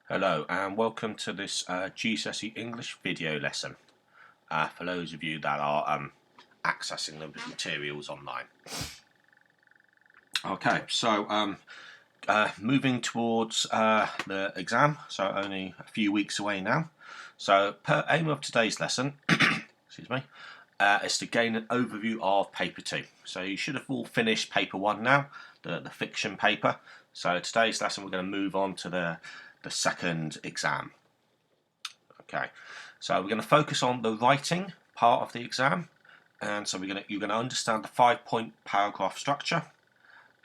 Hello and welcome to this Gcse English video lesson for those of you that are accessing the materials online. Okay, so moving towards the exam, so only a few weeks away now. So aim of today's lesson excuse me, is to gain an overview of paper 2. So you should have all finished paper 1 now, the fiction paper. So today's lesson we're going to move on to the second exam. Okay, so we're going to focus on the writing part of the exam, and so you're going to understand the 5-point paragraph structure.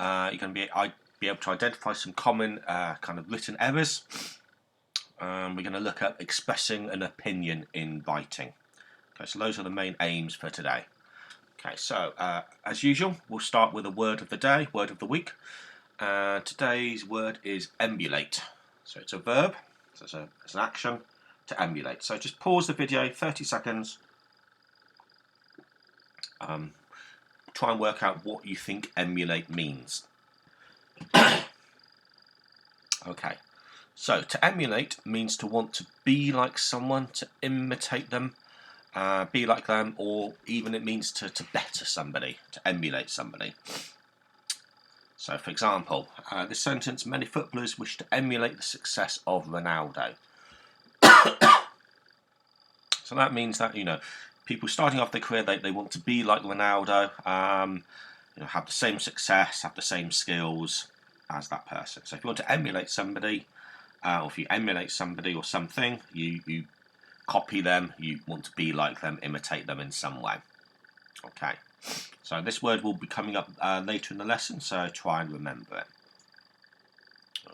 You're going to be able to identify some common kind of written errors. We're going to look at expressing an opinion in writing. Okay, so those are the main aims for today. Okay, so as usual, we'll start with a word of the day, word of the week. Today's word is emulate. So it's a verb, so it's an action to emulate. So just pause the video, 30 seconds. Try and work out what you think emulate means. Okay, so to emulate means to want to be like someone, to imitate them, be like them, or even it means to better somebody, to emulate somebody. So, for example, this sentence, many footballers wish to emulate the success of Ronaldo. So that means that, people starting off their career, they want to be like Ronaldo, have the same success, have the same skills as that person. So if you want to emulate somebody, or if you emulate somebody or something, you copy them, you want to be like them, imitate them in some way. Okay. So this word will be coming up later in the lesson, so try and remember it.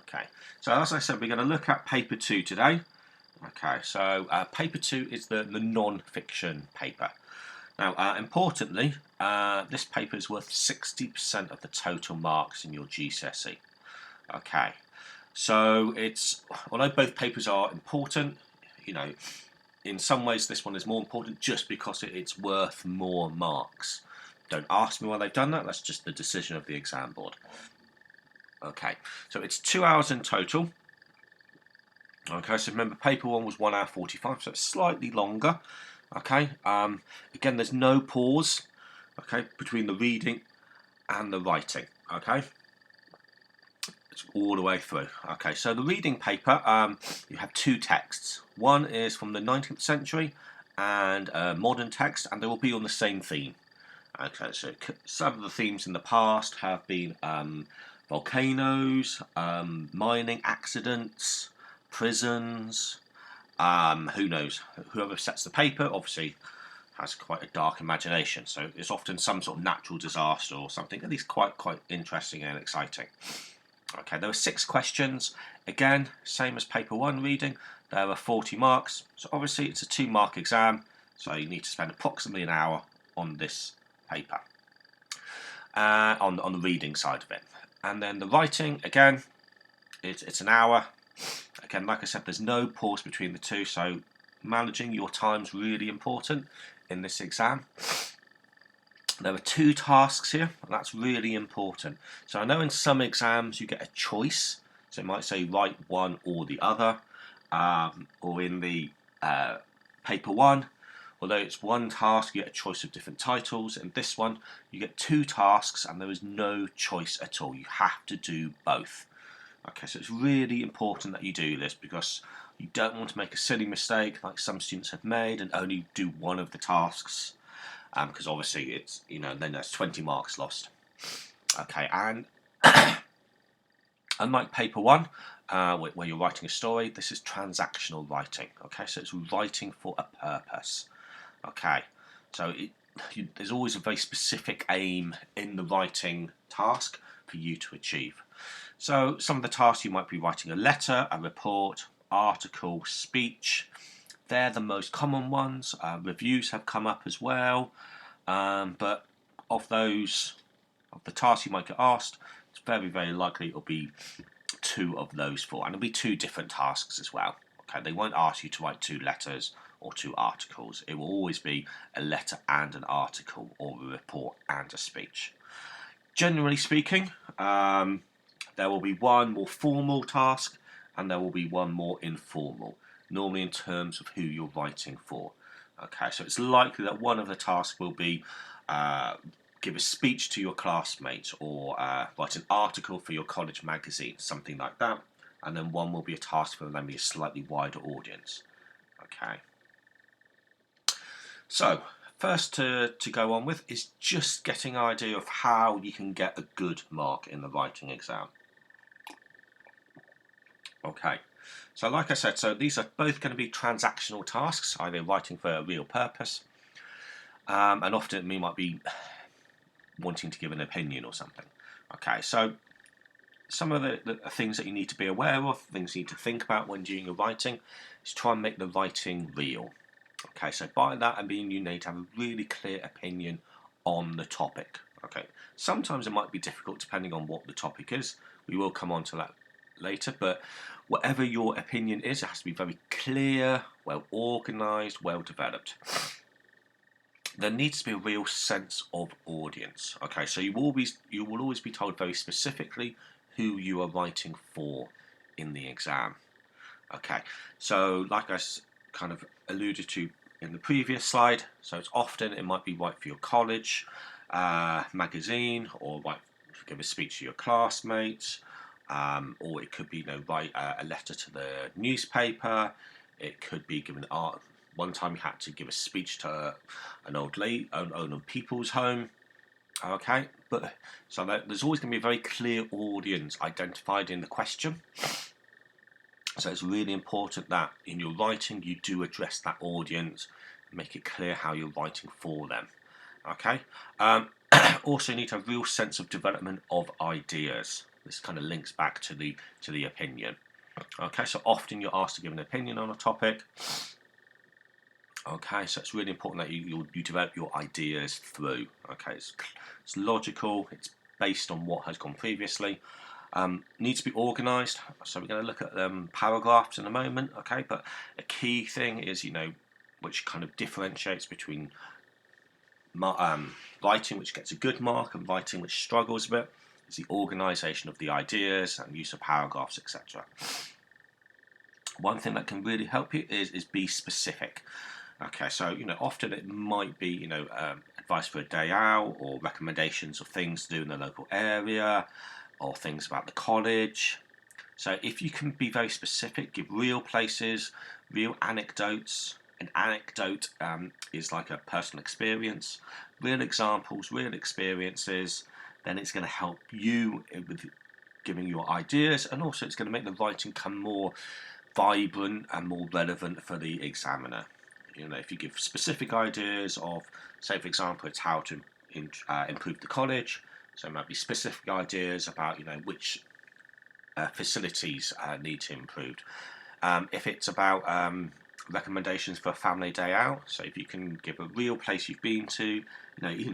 Okay, so as I said, we're going to look at paper 2 today. Okay, so paper 2 is the non-fiction paper. Now, importantly, this paper is worth 60% of the total marks in your Gcse. Okay, so although both papers are important, in some ways this one is more important just because it's worth more marks. Don't ask me why they've done that, that's just the decision of the exam board. Okay, so it's 2 hours in total. Okay, so remember paper 1 was 1 hour 45, so it's slightly longer. Okay, again there's no pause, okay, between the reading and the writing. Okay, it's all the way through. Okay, so the reading paper, you have 2 texts. One is from the 19th century and a modern text, and they will be on the same theme. Okay, so some of the themes in the past have been volcanoes, mining accidents, prisons, who knows, whoever sets the paper obviously has quite a dark imagination, so it's often some sort of natural disaster or something, at least quite interesting and exciting. Okay, there were 6 questions, again, same as paper 1 reading, there were 40 marks, so obviously it's a 2-mark exam, so you need to spend approximately an hour on this paper, on the reading side of it. And then the writing, again, it's an hour. Again, like I said, there's no pause between the two, so managing your time's really important in this exam. There are 2 tasks here, and that's really important. So I know in some exams you get a choice, so it might say write one or the other, or in the paper 1, although it's 1 task, you get a choice of different titles. In this one, you get 2 tasks and there is no choice at all. You have to do both. Okay, so it's really important that you do this because you don't want to make a silly mistake like some students have made and only do one of the tasks, because obviously it's, then there's 20 marks lost. Okay, and unlike paper 1, where you're writing a story, this is transactional writing. Okay, so it's writing for a purpose. Okay, so there's always a very specific aim in the writing task for you to achieve. So some of the tasks, you might be writing a letter, a report, article, speech. They're the most common ones. Reviews have come up as well, but of the tasks you might get asked, it's very likely it'll be 2 of those 4, and it'll be 2 different tasks as well. Okay, they won't ask you to write 2 letters or 2 articles. It will always be a letter and an article, or a report and a speech. Generally speaking, there will be 1 more formal task and there will be one more informal, normally in terms of who you're writing for. Okay, so it's likely that one of the tasks will be give a speech to your classmates, or write an article for your college magazine, something like that. And then one will be a task for maybe a slightly wider audience. Okay. So, first to go on with is just getting an idea of how you can get a good mark in the writing exam. Okay, so like I said, so these are both going to be transactional tasks, either writing for a real purpose, and often we might be wanting to give an opinion or something. Okay, so some of the things that you need to be aware of, things you need to think about when doing your writing, is try and make the writing real. Okay, so by that I mean you need to have a really clear opinion on the topic. Okay, sometimes it might be difficult depending on what the topic is. We will come on to that later, but whatever your opinion is, it has to be very clear, well organised, well developed. There needs to be a real sense of audience. Okay, so you will always be told very specifically who you are writing for in the exam. Okay, so like I kind of alluded to in the previous slide, so it's often it might be right for your college magazine, or right to give a speech to your classmates, or it could be write a letter to the newspaper. It could be given art. One time you had to give a speech to an old people's home. Okay, but so there's always going to be a very clear audience identified in the question. So it's really important that in your writing you do address that audience, make it clear how you're writing for them. Okay. Also, you need to have a real sense of development of ideas. This kind of links back to the opinion. Okay, so often you're asked to give an opinion on a topic. Okay, so it's really important that you develop your ideas through. Okay, it's logical, it's based on what has gone previously. Needs to be organised, so we're going to look at paragraphs in a moment. Okay, but a key thing is, which kind of differentiates between writing which gets a good mark and writing which struggles a bit, is the organisation of the ideas and use of paragraphs, etc. One thing that can really help you is be specific. Okay, so often it might be advice for a day out, or recommendations of things to do in the local area, or things about the college. So if you can be very specific, give real places, real anecdotes. An anecdote is like a personal experience, real examples, real experiences. Then it's going to help you with giving your ideas, and also it's going to make the writing come more vibrant and more relevant for the examiner. If you give specific ideas of, say for example, it's how to improve the college, so it might be specific ideas about which facilities need to be improved. If it's about recommendations for a family day out, so if you can give a real place you've been to,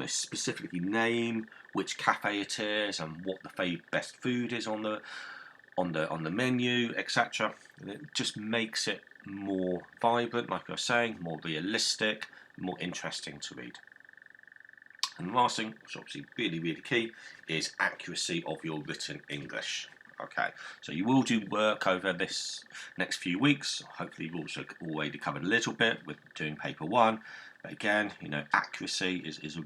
specifically name which cafe it is and what the best food is on the menu, etc. It just makes it more vibrant, like I was saying, more realistic, more interesting to read. And the last thing, which is obviously really, really key, is accuracy of your written English. Okay, so you will do work over this next few weeks. Hopefully you've also already covered a little bit with doing paper 1. But again, accuracy is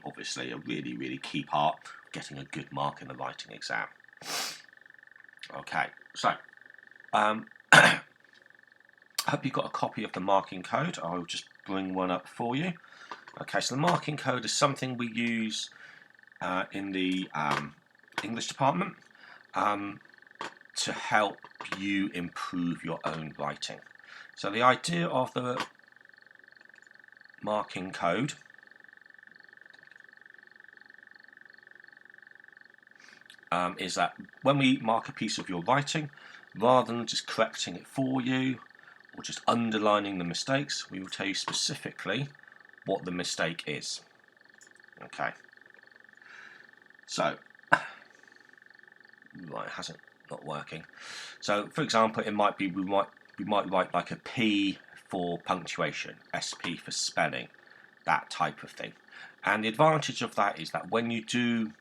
obviously a really, really key part of getting a good mark in the writing exam. Okay, so I hope you've got a copy of the marking code. I'll just bring one up for you. Okay, so the marking code is something we use in the English department to help you improve your own writing. So the idea of the marking code is that when we mark a piece of your writing, rather than just correcting it for you or just underlining the mistakes, we will tell you specifically what the mistake is. Okay. So, right, it not working. So, for example, it might be we might write like a P for punctuation, SP for spelling, that type of thing. And the advantage of that is that when you do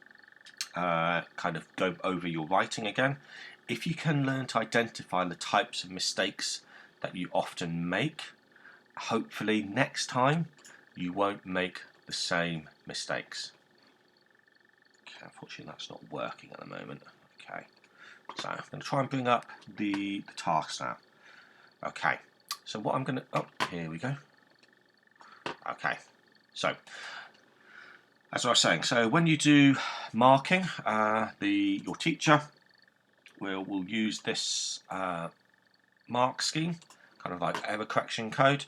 kind of go over your writing again, if you can learn to identify the types of mistakes that you often make, hopefully next time you won't make the same mistakes. Okay, unfortunately that's not working at the moment. Okay, so I'm going to try and bring up the tasks now. Okay, so what I'm going to, oh, here we go. Okay, so as I was saying, so when you do marking, your teacher will use this mark scheme, kind of like error correction code.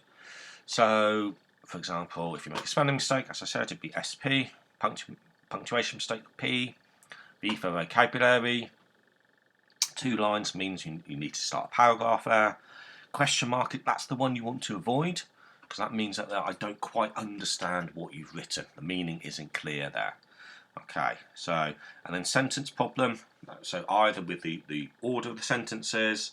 So, for example, if you make a spelling mistake, as I said, it'd be SP, punctuation mistake P, V for vocabulary. 2 lines means you need to start a paragraph there. Question mark, that's the one you want to avoid, because that means that I don't quite understand what you've written. The meaning isn't clear there. Okay, so, and then sentence problem, so either with the order of the sentences,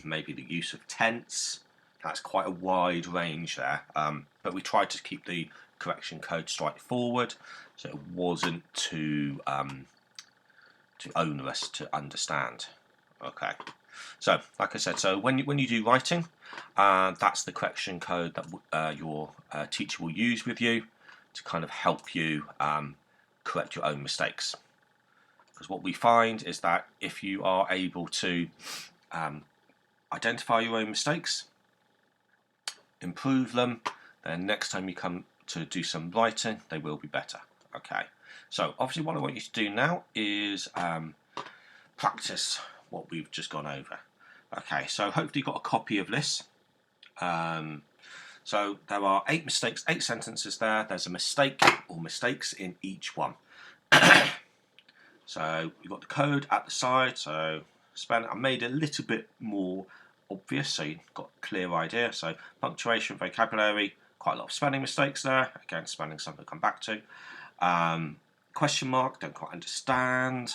maybe the use of tense. That's quite a wide range there, but we tried to keep the correction code straightforward, so it wasn't too onerous to understand. Okay, so like I said, so when you do writing, that's the correction code that your teacher will use with you to kind of help you correct your own mistakes. Because what we find is that if you are able to identify your own mistakes, improve them, then next time you come to do some writing, they will be better. Okay, so obviously what I want you to do now is practice what we've just gone over. Okay, so hopefully you've got a copy of this. So there are 8 mistakes, 8 sentences there. There's a mistake or mistakes in each one. So you've got the code at the side, so I made it a little bit more obvious so you've got a clear idea. So punctuation, vocabulary, quite a lot of spelling mistakes there. Again, spelling something to come back to. Question mark, don't quite understand.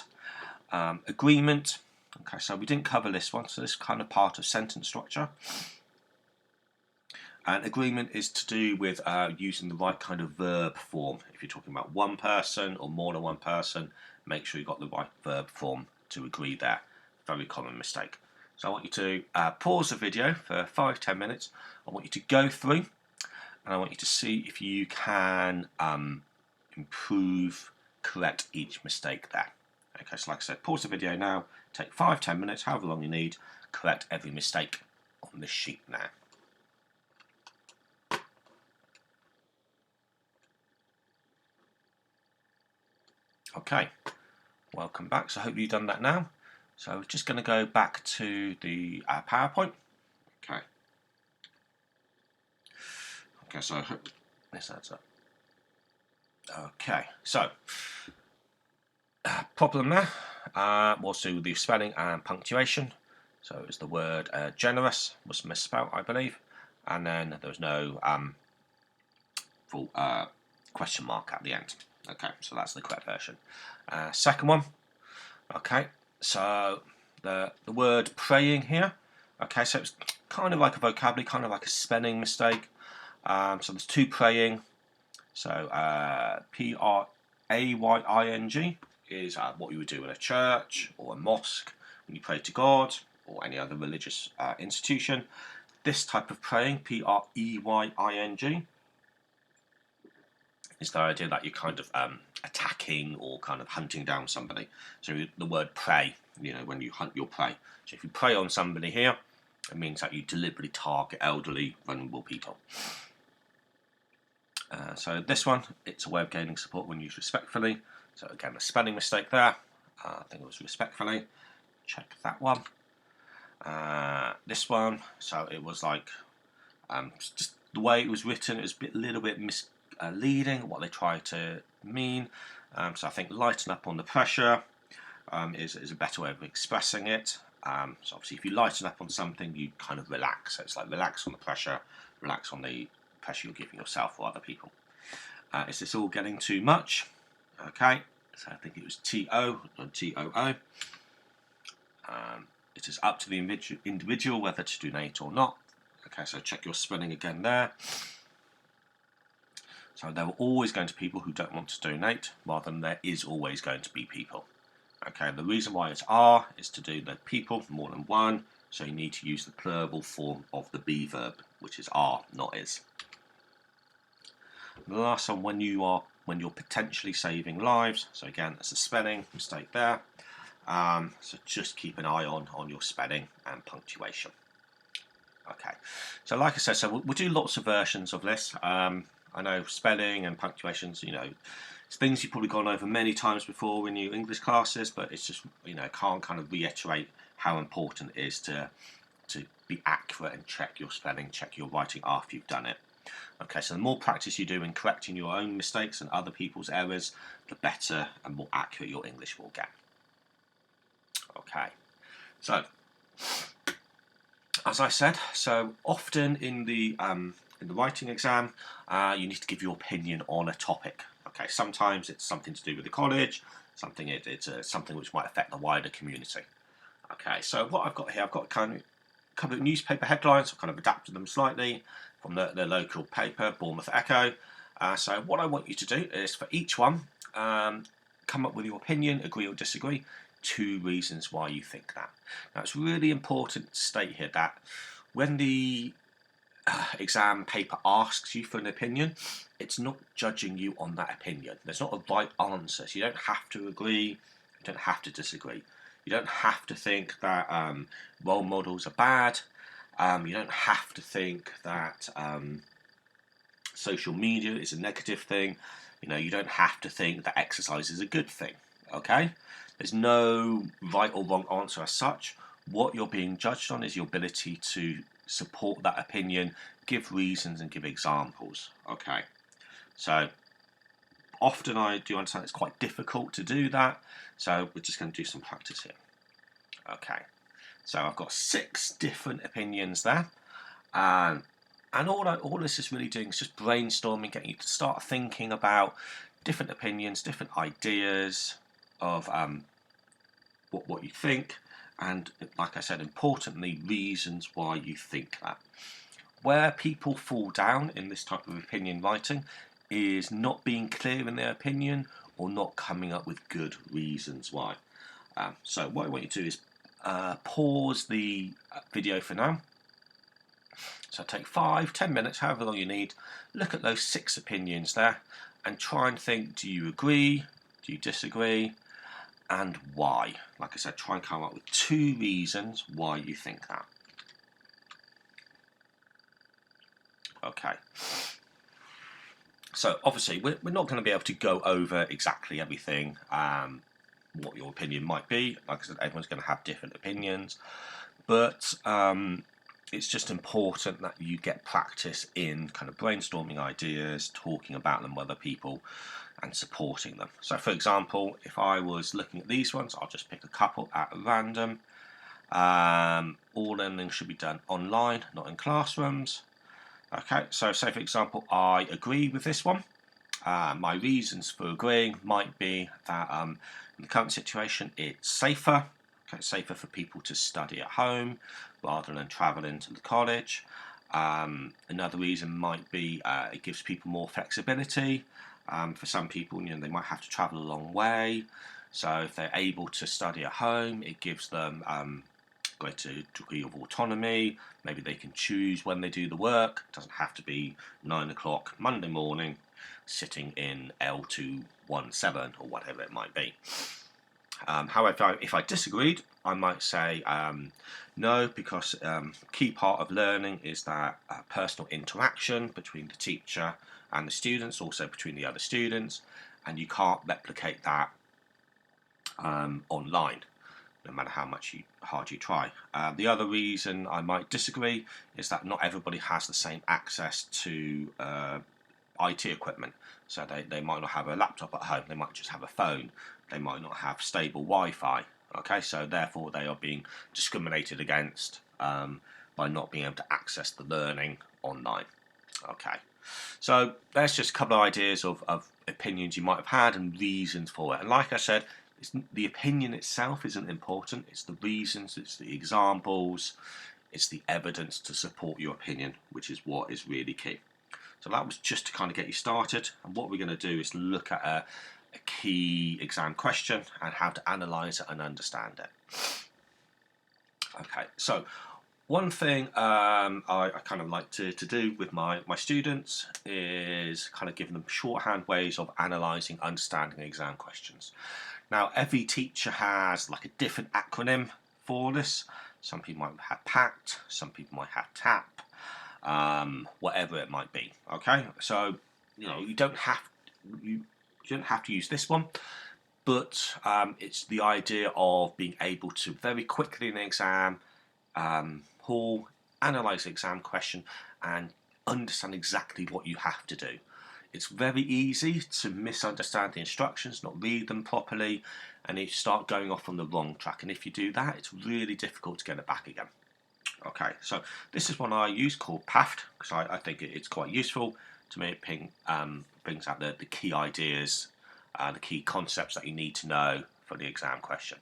Agreement. Okay, so we didn't cover this one, so this is kind of part of sentence structure. And agreement is to do with using the right kind of verb form. If you're talking about one person or more than one person, make sure you've got the right verb form to agree there. Very common mistake. So I want you to pause the video for 5-10 minutes. I want you to go through and I want you to see if you can improve, correct each mistake there. Okay, so like I said, pause the video now, take 5-10 minutes, however long you need, correct every mistake on this sheet now. Okay, welcome back. So I hope you've done that now. So we're just going to go back to the PowerPoint. Okay. Okay, so I hope this adds up. Okay, so problem there was to do the spelling and punctuation. So it was the word generous was misspelled, I believe, and then there was no full question mark at the end. Okay, so that's the correct version. Second one. Okay, so the word praying here. Okay, so it's kind of like a vocabulary, kind of like a spelling mistake. So there's 2 praying. So P-R-A-Y-I-N-G is what you would do in a church or a mosque when you pray to God or any other religious institution. This type of praying, P-R-E-Y-I-N-G, is the idea that you're kind of attacking or kind of hunting down somebody. So the word pray, you know, when you hunt your prey. So if you prey on somebody here, it means that you deliberately target elderly, vulnerable people. So this one, it's a way of gaining support when used respectfully. So again, a spelling mistake there. I think it was respectfully. Check that one. This one, so it was like just the way it was written, it was a little bit misleading what they try to mean. So I think lighten up on the pressure is a better way of expressing it. So obviously if you lighten up on something, you kind of relax. So it's like relax on the pressure, relax on the pressure you're giving yourself or other people. Is this all getting too much? Okay, so I think it was T-O, not T-O-O. It is up to the individual whether to donate or not. Okay, so check your spelling again there. So there are always going to be people who don't want to donate, rather than there is always going to be people. Okay, the reason why it's are is to do the people, more than one, so you need to use the plural form of the be verb, which is are, not is. The last one, when you're potentially saving lives. So again, that's a spelling mistake there. So just keep an eye on your spelling and punctuation. Okay, so like I said, so we'll do lots of versions of this. I know spelling and punctuations, it's things you've probably gone over many times before in your English classes, but it's just, can't kind of reiterate how important it is to be accurate and check your spelling, check your writing after you've done it. Okay, so the more practice you do in correcting your own mistakes and other people's errors, the better and more accurate your English will get. Okay, so as I said, so often in the writing exam, you need to give your opinion on a topic. Okay, sometimes it's something to do with the college, it's something which might affect the wider community. Okay, so what I've got here, I've got kind of a couple of newspaper headlines. I've kind of adapted them slightly from the local paper, Bournemouth Echo. So what I want you to do is for each one, come up with your opinion, agree or disagree, 2 reasons why you think that. Now it's really important to state here that when the exam paper asks you for an opinion, it's not judging you on that opinion. There's not a right answer. So you don't have to agree, you don't have to disagree. You don't have to think that role models are bad. You don't have to think that social media is a negative thing. You don't have to think that exercise is a good thing. Okay? There's no right or wrong answer as such. What you're being judged on is your ability to support that opinion, give reasons and give examples. Okay? So often I do understand it's quite difficult to do that, so we're just going to do some practice here. Okay, so I've got 6 different opinions there, and all this is really doing is just brainstorming, getting you to start thinking about different opinions, different ideas of what you think, and like I said, importantly, reasons why you think that. Where people fall down in this type of opinion writing is not being clear in their opinion or not coming up with good reasons why. So what I want you to do is pause the video for now. So take 5-10 minutes, however long you need, look at those 6 opinions there and try and think, do you agree, do you disagree, and why? Like I said, try and come up with 2 reasons why you think that. Okay. So obviously we're not going to be able to go over exactly everything, what your opinion might be. Like I said, everyone's going to have different opinions, but it's just important that you get practice in kind of brainstorming ideas, talking about them with other people and supporting them. So for example, if I was looking at these ones, I'll just pick a couple at random. All learning should be done online, not in classrooms. Okay, so say for example, I agree with this one. My reasons for agreeing might be that in the current situation, it's safer. Okay, it's safer for people to study at home rather than travel into the college. Another reason might be it gives people more flexibility. For some people, they might have to travel a long way. So if they're able to study at home, it gives them greater degree of autonomy. Maybe they can choose when they do the work. It doesn't have to be 9 o'clock Monday morning sitting in L217 or whatever it might be. However, if I disagreed, I might say no, because key part of learning is that personal interaction between the teacher and the students, also between the other students, and you can't replicate that online, no matter how hard you try. The other reason I might disagree is that not everybody has the same access to IT equipment. So they might not have a laptop at home, they might just have a phone, they might not have stable Wi-Fi. Okay, so therefore they are being discriminated against by not being able to access the learning online. Okay, so there's just a couple of ideas of opinions you might have had and reasons for it. And like I said, the opinion itself isn't important, it's the reasons, it's the examples, it's the evidence to support your opinion, which is what is really key. So that was just to kind of get you started, and what we're going to do is look at a key exam question and how to analyse it and understand it. Okay, so one thing I kind of like to do with my students is kind of giving them shorthand ways of analysing, understanding exam questions. Now, every teacher has like a different acronym for this. Some people might have PACT, some people might have TAP, whatever it might be. Okay, so you don't have to use this one, but it's the idea of being able to very quickly in the exam hall analyse the exam question and understand exactly what you have to do. It's very easy to misunderstand the instructions, not read them properly, and you start going off on the wrong track. And if you do that, it's really difficult to get it back again. Okay, so this is one I use called PAFT because I think it's quite useful to me. It brings out the key ideas, the key concepts that you need to know for the exam question.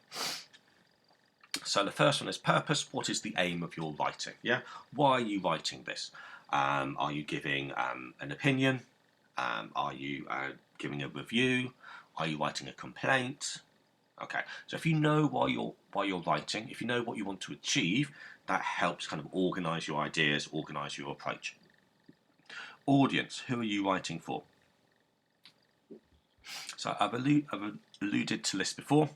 So the first one is purpose. What is the aim of your writing? Yeah, why are you writing this? Are you giving an opinion? Are you giving a review? Are you writing a complaint? Okay, so if you know why you're writing, if you know what you want to achieve, that helps kind of organise your ideas, organise your approach. Audience, who are you writing for? So I've alluded to this before,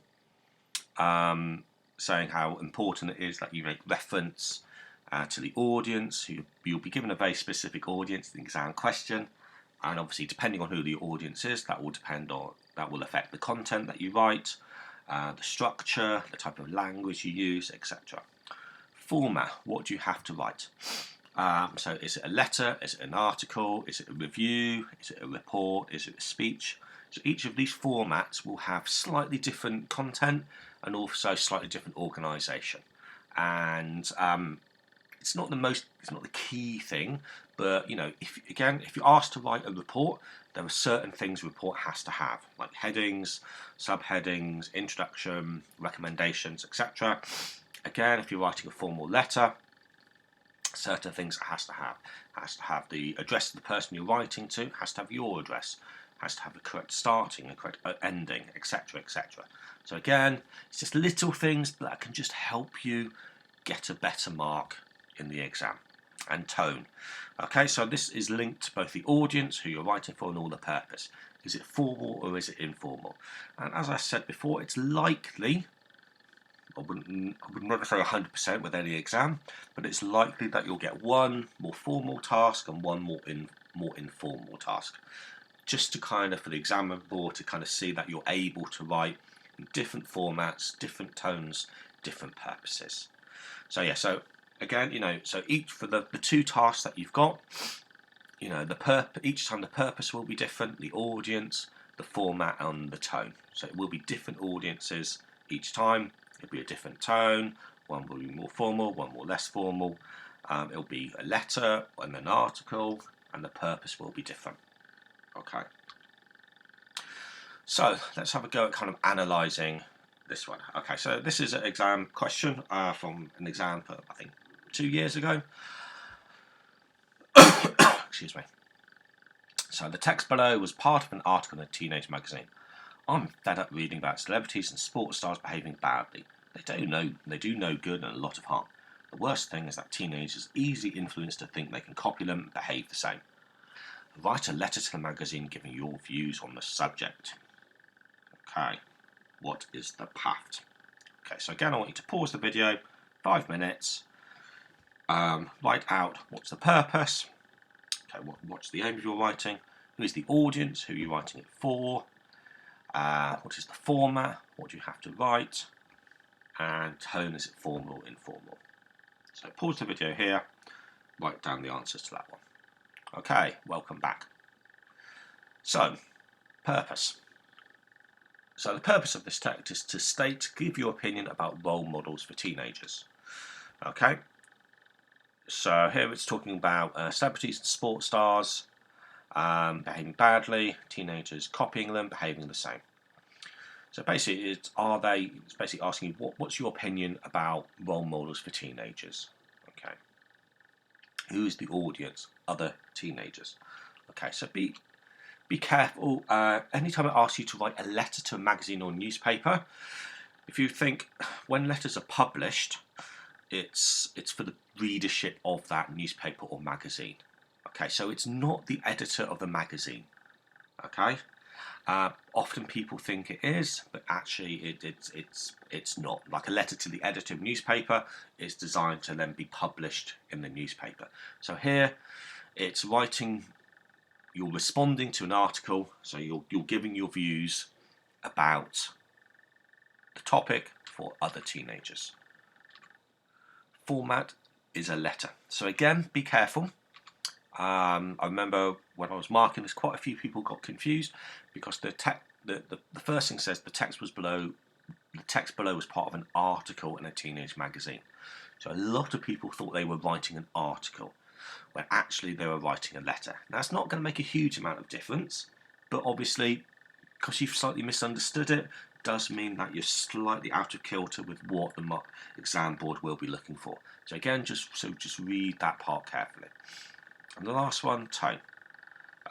saying how important it is that you make reference to the audience. You'll be given a very specific audience in the exam question, and obviously depending on who the audience is, that will affect the content that you write, the structure, the type of language you use, etc. Format, what do you have to write? So is it a letter, is it an article, is it a review, is it a report, is it a speech? So each of these formats will have slightly different content and also slightly different organisation. And it's not the key thing, but if you're asked to write a report, there are certain things a report has to have, like headings, subheadings, introduction, recommendations, etc. Again, if you're writing a formal letter, certain things it has to have. It has to have the address of the person you're writing to, has to have your address, has to have the correct starting and correct ending, etc., etc. So again, it's just little things that can just help you get a better mark in the exam. And tone. Okay, so this is linked to both the audience, who you're writing for, and all the purpose. Is it formal or is it informal? And as I said before, it's likely, I would never say 100% with any exam, but it's likely that you'll get one more formal task and one more informal task, just to kind of, for the examiner board to kind of see that you're able to write in different formats, different tones, different purposes. So yeah, so again, so each for the two tasks that you've got, each time the purpose will be different, the audience, the format, and the tone. So it will be different audiences each time. It'll be a different tone. One will be more formal, one more less formal. It'll be a letter and an article, and the purpose will be different. Okay. So let's have a go at kind of analysing this one. Okay, so this is an exam question from an exam for, I think, 2 years ago. Excuse me. So the text below was part of an article in a teenage magazine. I'm fed up reading about celebrities and sports stars behaving badly. They do no good and a lot of harm. The worst thing is that teenagers are easily influenced to think they can copy them and behave the same. Write a letter to the magazine giving your views on the subject. Okay, what is the PAFT? Okay, so again, I want you to pause the video, 5 minutes, write out what's the purpose, okay, what's the aim of your writing, who is the audience, who you're writing it for, what is the format, what do you have to write, and tone, is it formal or informal. So pause the video here, write down the answers to that one. Okay, welcome back. So, purpose. So the purpose of this text is to give your opinion about role models for teenagers. Okay, so here it's talking about celebrities and sports stars behaving badly, teenagers copying them, behaving the same. So basically, it's basically asking you what's your opinion about role models for teenagers. Okay, who is the audience? Other teenagers. Okay, so be careful. Anytime it asks you to write a letter to a magazine or newspaper, if you think when letters are published, it's for the readership of that newspaper or magazine. Okay, so it's not the editor of the magazine. Okay, often people think it is, but actually it's not. Like a letter to the editor of a newspaper is designed to then be published in the newspaper. So here, it's writing. You're responding to an article, so you're giving your views about the topic for other teenagers. Format is a letter. So again, be careful. I remember when I was marking this, quite a few people got confused because the first thing says the text below was part of an article in a teenage magazine. So a lot of people thought they were writing an article, when actually they were writing a letter. Now, it's not going to make a huge amount of difference, but obviously, because you've slightly misunderstood it, does mean that you're slightly out of kilter with what the exam board will be looking for. So again, just read that part carefully. And the last one, tone.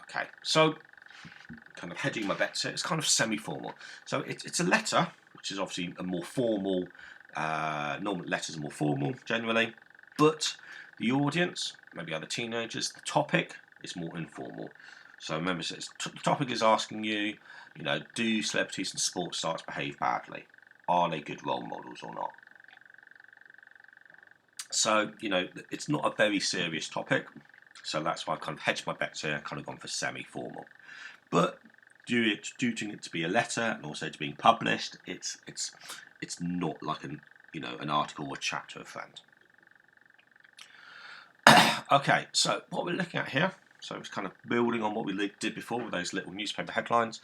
Okay, so kind of hedging my bets here, it's kind of semi-formal. So it's a letter, which is obviously a more formal, normal letters are more formal generally, but the audience, maybe other teenagers, the topic is more informal. So remember, the topic is asking you, do celebrities and sports stars behave badly? Are they good role models or not? So, it's not a very serious topic. So that's why I kind of hedged my bets here, kind of gone for semi-formal. But due to it to be a letter and also to being published, it's not like an article or chat to a friend. Okay, so what we're looking at here, so it's kind of building on what we did before with those little newspaper headlines,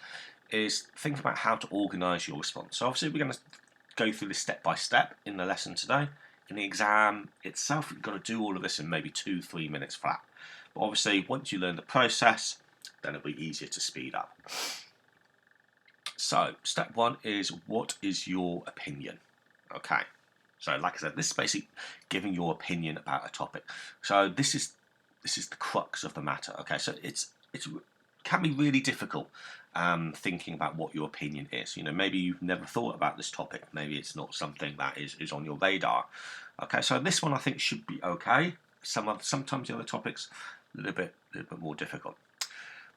is think about how to organise your response. So obviously we're going to go through this step by step in the lesson today. In the exam itself, you've got to do all of this in maybe 2-3 minutes flat. But obviously, once you learn the process, then it'll be easier to speed up. So, step 1 is, what is your opinion? Okay. So, like I said, this is basically giving your opinion about a topic. So, this is the crux of the matter. Okay. So, it can be really difficult thinking about what your opinion is. Maybe you've never thought about this topic. Maybe it's not something that is on your radar. Okay. So, this one I think should be okay. Sometimes the other topics a little bit more difficult.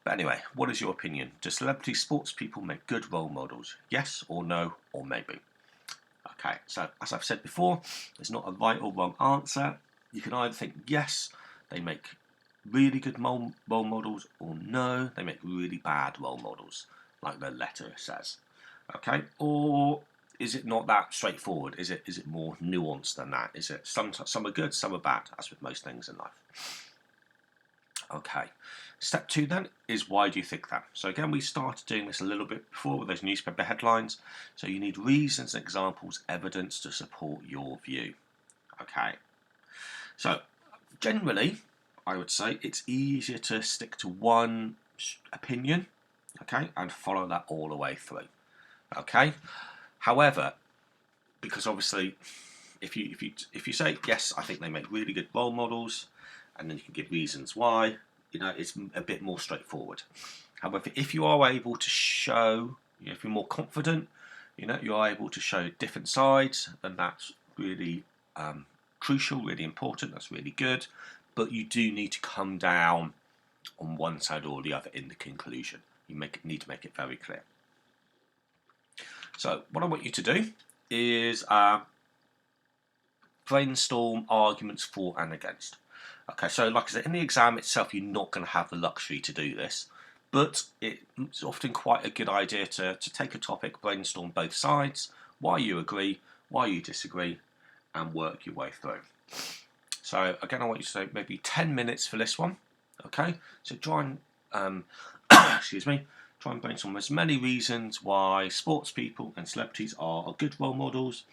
But anyway, what is your opinion? Do celebrity sports people make good role models? Yes or no or maybe? Okay, so as I've said before, there's not a right or wrong answer. You can either think yes, they make really good role models, or no, they make really bad role models, like the letter says. Okay, or is it not that straightforward? Is it more nuanced than that? Is it some are good, some are bad, as with most things in life? Okay, step 2 then is, why do you think that? So again, we started doing this a little bit before with those newspaper headlines. So you need reasons, examples, evidence to support your view. Okay, so generally, I would say it's easier to stick to one opinion, okay, and follow that all the way through. Okay, however, because obviously, if you say yes, I think they make really good role models, and then you can give reasons why, it's a bit more straightforward. However, if you are able to show, if you're more confident, you are able to show different sides, then that's really crucial, really important, that's really good. But you do need to come down on one side or the other in the conclusion. You need to make it very clear. So what I want you to do is brainstorm arguments for and against. Okay, so like I said, in the exam itself, you're not going to have the luxury to do this, but it's often quite a good idea to take a topic, brainstorm both sides, why you agree, why you disagree, and work your way through. So again, I want you to say maybe 10 minutes for this one. Okay, so try and try and brainstorm as many reasons why sports people and celebrities are good role models,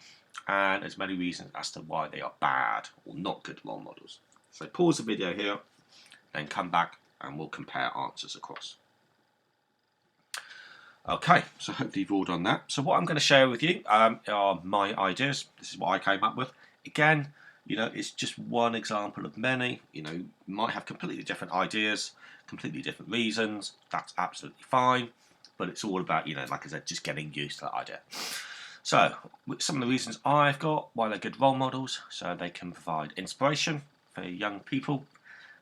and as many reasons as to why they are bad or not good role models. So pause the video here, then come back and we'll compare answers across. Okay, so hopefully you've all done that. So what I'm going to share with you are my ideas. This is what I came up with. Again, it's just one example of many. You might have completely different ideas, completely different reasons. That's absolutely fine. But it's all about, like I said, just getting used to that idea. So, some of the reasons I've got why they're good role models, so they can provide inspiration for young people.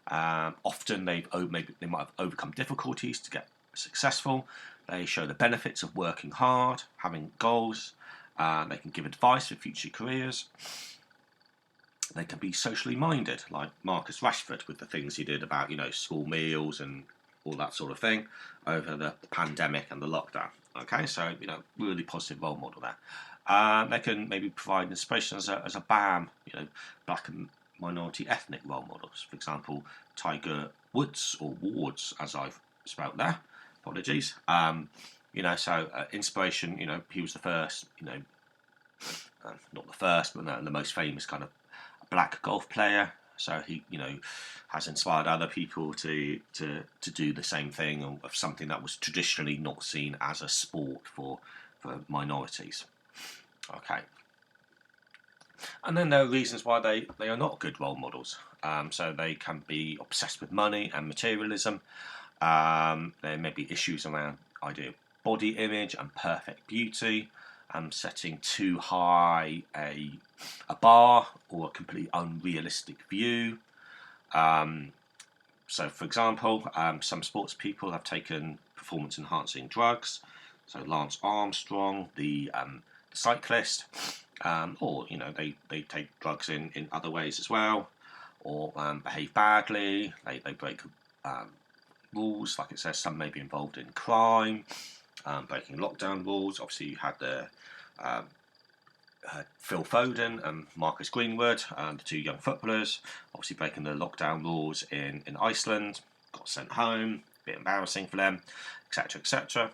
Often they might have overcome difficulties to get successful. They show the benefits of working hard, having goals. They can give advice for future careers. They can be socially minded, like Marcus Rashford with the things he did about school meals and all that sort of thing over the pandemic and the lockdown. Okay, so really positive role model there. They can maybe provide inspiration as a BAM, black and minority ethnic role models. For example, Tiger Woods or Wards, as I've spelt there. Apologies. Inspiration. He was the first. Not the first, but the most famous kind of black golf player. So he, has inspired other people to do the same thing of something that was traditionally not seen as a sport for minorities. Okay. And then there are reasons why they are not good role models. So they can be obsessed with money and materialism. There may be issues around idea of body image and perfect beauty. Setting too high a bar or a completely unrealistic view. So, for example, some sports people have taken performance-enhancing drugs. So, Lance Armstrong, the cyclist, or they take drugs in other ways as well, or behave badly. They break rules, like it says. Some may be involved in crime. Breaking lockdown rules. Obviously, you had the Phil Foden and Marcus Greenwood, the two young footballers, obviously breaking the lockdown rules in Iceland, got sent home, a bit embarrassing for them, etc., etc.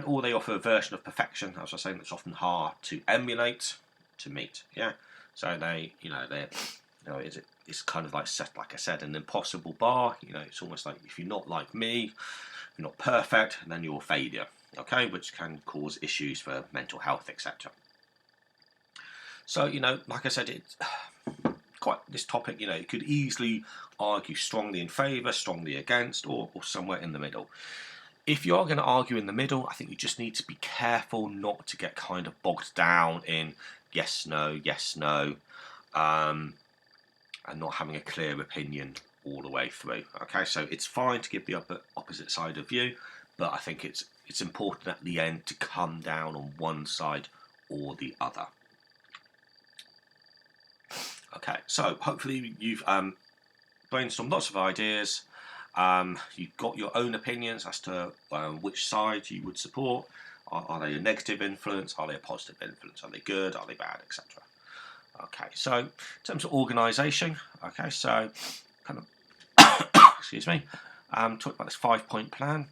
Or they offer a version of perfection, as I was saying, that's often hard to emulate, to meet. Yeah, so it's kind of like set, like I said, an impossible bar. It's almost like if you're not like me, you're not perfect, then you're a failure. Okay, which can cause issues for mental health, etc. So, like I said, it's quite this topic. You could easily argue strongly in favour, strongly against, or somewhere in the middle. If you are going to argue in the middle, I think you just need to be careful not to get kind of bogged down in yes, no, and not having a clear opinion all the way through. Okay, so it's fine to give the opposite side of view, but I think it's important at the end to come down on one side or the other. Okay, so hopefully you've brainstormed lots of ideas. You've got your own opinions as to which side you would support. Are they a negative influence? Are they a positive influence? Are they good? Are they bad? Etc. Okay, so in terms of organisation, okay, so kind of excuse me, talk about this 5-point plan.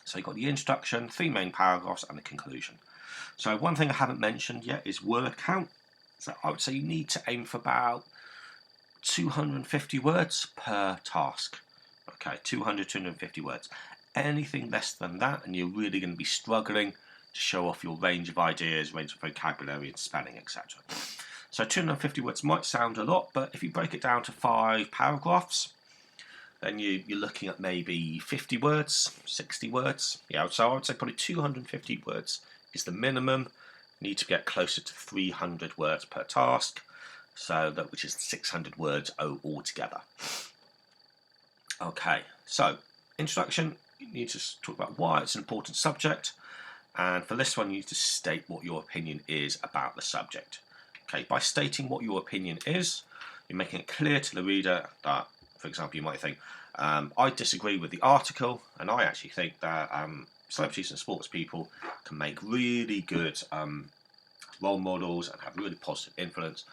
So you've got the introduction, 3 main paragraphs, and the conclusion. So one thing I haven't mentioned yet is word count. So I would say you need to aim for about 250 words per task. Okay, 250 words. Anything less than that, and you're really going to be struggling to show off your range of ideas, range of vocabulary and spelling, etc. So 250 words might sound a lot, but if you break it down to 5 paragraphs, then you're looking at maybe 50 words, 60 words. Yeah, so I would say probably 250 words is the minimum. You need to get closer to 300 words per task, which is 600 words altogether. Okay, so introduction, you need to talk about why it's an important subject, and for this one you need to state what your opinion is about the subject. Okay, by stating what your opinion is, you're making it clear to the reader that, for example, you might think, I disagree with the article, and I actually think that celebrities and sports people can make really good role models and have really positive influence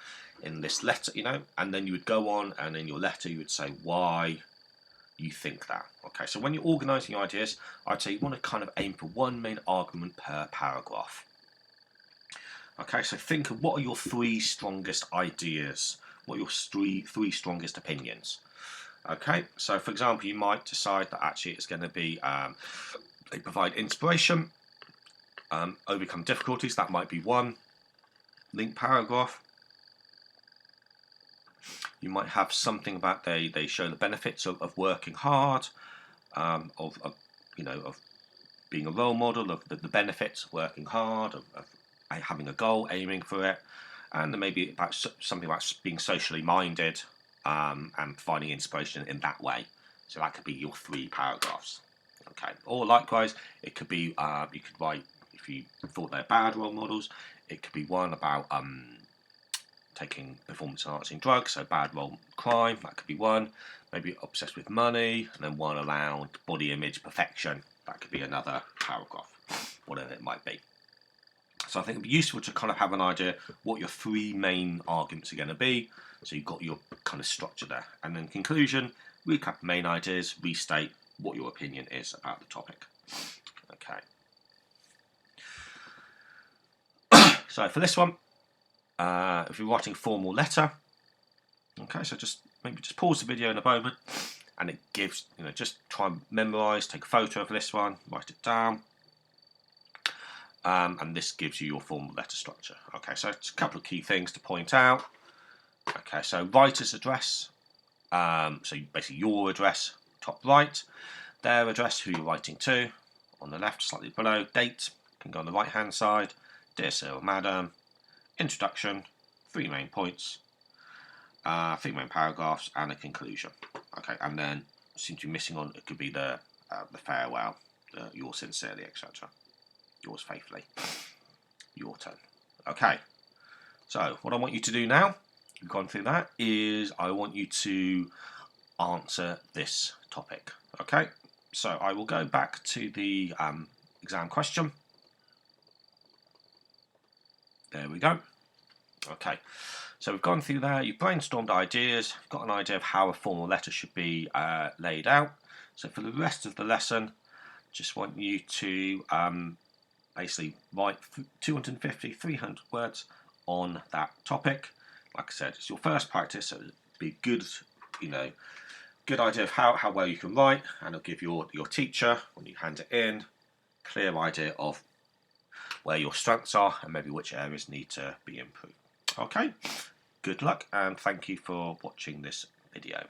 in this letter, and then you would go on, and in your letter you would say why you think that. Okay, so when you're organising your ideas, I'd say you want to kind of aim for one main argument per paragraph. Okay, so think of what are your 3 strongest ideas, what are your three strongest opinions. Okay, so for example, you might decide that actually it's going to be they provide inspiration, overcome difficulties, that might be one. link paragraph. You might have something about they show the benefits of working hard, of being a role model, of the benefits of working hard, of having a goal, aiming for it, and then maybe about something about being socially minded, and finding inspiration in that way. So that could be your 3 paragraphs. Okay, or likewise, it could be you could write, if you thought they're bad role models, it could be one about taking performance enhancing drugs, so bad role crime, that could be one. Maybe obsessed with money, and then one around body image perfection, that could be another paragraph, whatever it might be. So I think it'd be useful to kind of have an idea what your 3 main arguments are going to be, so you've got your kind of structure there. And then conclusion, recap the main ideas, restate what your opinion is about the topic. Okay. So for this one, if you're writing a formal letter, okay, so maybe just pause the video in a moment, and it gives, just try and memorise, take a photo of this one, write it down, and this gives you your formal letter structure. Okay, so it's a couple of key things to point out. Okay, so writer's address, so basically your address, top right, their address, who you're writing to, on the left, slightly below, date, can go on the right hand side, dear sir or madam, introduction, 3 main points, 3 main paragraphs, and a conclusion. Okay, and then seem to be missing on, it could be the farewell, yours sincerely, etc. Yours faithfully. Your turn. Okay, so what I want you to do now, you've gone through that, is I want you to answer this topic. Okay, so I will go back to the exam question. There we go. Okay, so we've gone through there, you've brainstormed ideas, you've got an idea of how a formal letter should be laid out. So for the rest of the lesson, just want you to basically write 250, 300 words on that topic. Like I said, it's your first practice, so it'll be good, good idea of how well you can write, and it'll give your teacher, when you hand it in, clear idea of where your strengths are and maybe which areas need to be improved. Okay, good luck, and thank you for watching this video.